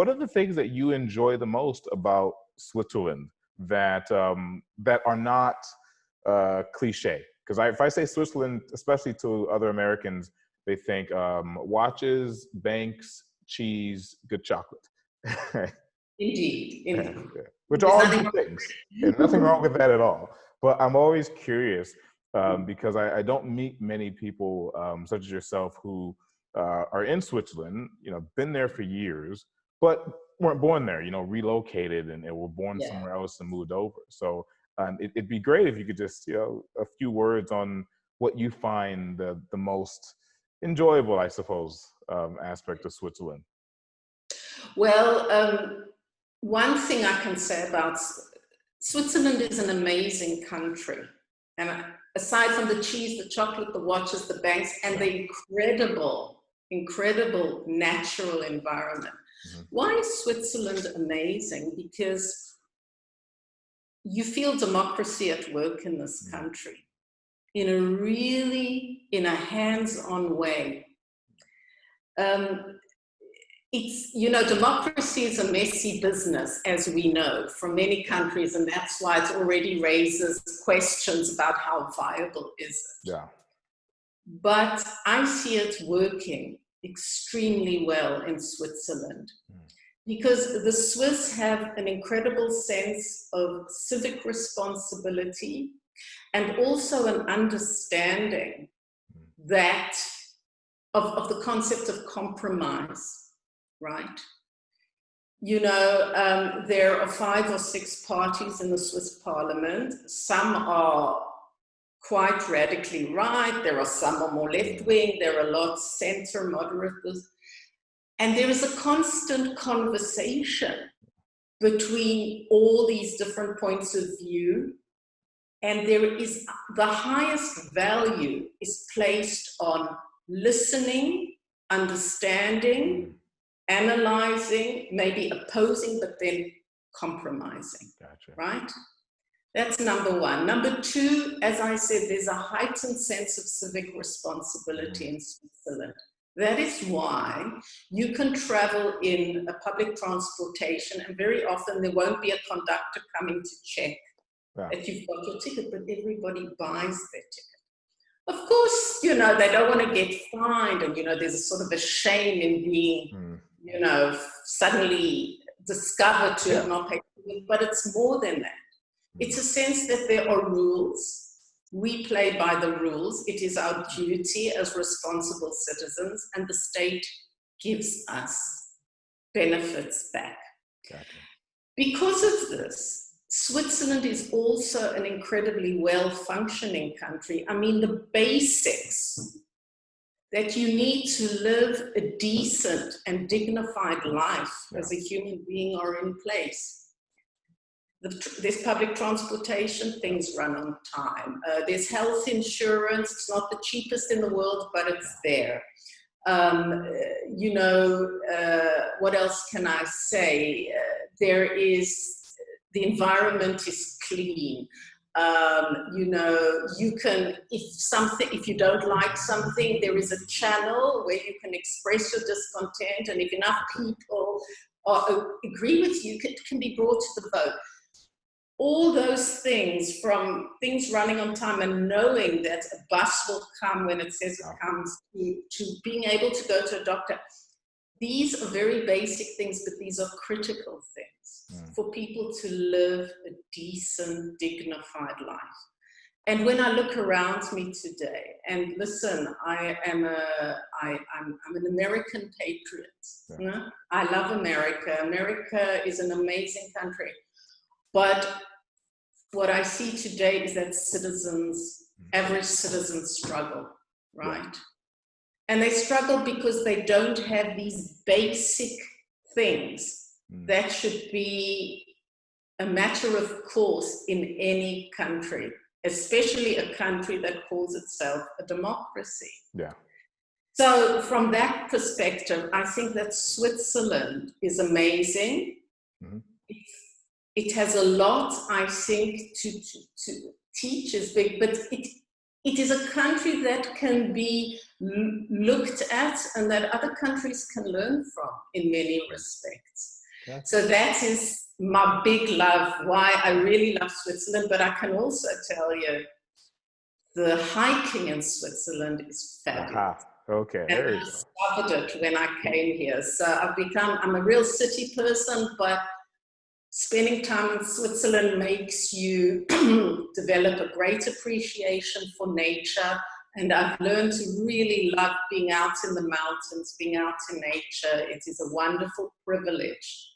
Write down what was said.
what are the things that you enjoy the most about Switzerland that that are not cliche? Because if I say Switzerland, especially to other Americans, they think watches, banks, cheese, good chocolate. Indeed, indeed. Which are all good things, and nothing wrong with that at all. But I'm always curious because I don't meet many people such as yourself who are in Switzerland, been there for years, but weren't born there, relocated and were born somewhere else and moved over. So it'd be great if you could just, a few words on what you find the most enjoyable, I suppose, aspect of Switzerland. Well, one thing I can say about Switzerland is an amazing country. And aside from the cheese, the chocolate, the watches, the banks, and the incredible natural environment. Mm-hmm. Why is Switzerland amazing? Because you feel democracy at work in this country in a hands-on way. It's, democracy is a messy business, as we know, from many countries, and that's why it already raises questions about how viable is it. Yeah. But I see it working extremely well in Switzerland because the Swiss have an incredible sense of civic responsibility and also an understanding that of the concept of compromise. Right. There are 5 or 6 parties in the Swiss parliament. Some are quite radically right. There are some are more left-wing. There are a lot center, moderate. And there is a constant conversation between all these different points of view. And there is the highest value is placed on listening, understanding, analyzing, maybe opposing, but then compromising. Gotcha. Right? That's number one. Number two, as I said, there's a heightened sense of civic responsibility in Switzerland. That is why you can travel in a public transportation, and very often there won't be a conductor coming to check that you've got your ticket, but everybody buys their ticket. Of course, they don't want to get fined, and, there's a sort of a shame in being, suddenly discovered to have not paid, but it's more than that. It's a sense that there are rules. We play by the rules. It is our duty as responsible citizens, and the state gives us benefits back. Gotcha. Because of this, Switzerland is also an incredibly well-functioning country. I mean, the basics that you need to live a decent and dignified life as a human being are in place. There's public transportation, things run on time. There's health insurance. It's not the cheapest in the world, but it's there. What else can I say? The environment is clean. You can, if you don't like something, there is a channel where you can express your discontent, and if enough people agree with you, it can be brought to the vote. All those things, from things running on time and knowing that a bus will come when it says it comes, to being able to go to a doctor. These are very basic things, but these are critical things for people to live a decent, dignified life. And when I look around me today, and listen, I'm an American patriot. I love America. America is an amazing country. But what I see today is that average citizens struggle, right? And they struggle because they don't have these basic things that should be a matter of course in any country, especially a country that calls itself a democracy. Yeah. So from that perspective, I think that Switzerland is amazing. It has a lot, I think, to teach is big, but it is a country that can be looked at and that other countries can learn from in many respects. Gotcha. So that is my big love, why I really love Switzerland. But I can also tell you, the hiking in Switzerland is fabulous. Aha. Okay, And there I you go. discovered it when I came here. So I'm a real city person, but spending time in Switzerland makes you develop a great appreciation for nature. And I've learned to really love being out in the mountains, being out in nature. It is a wonderful privilege.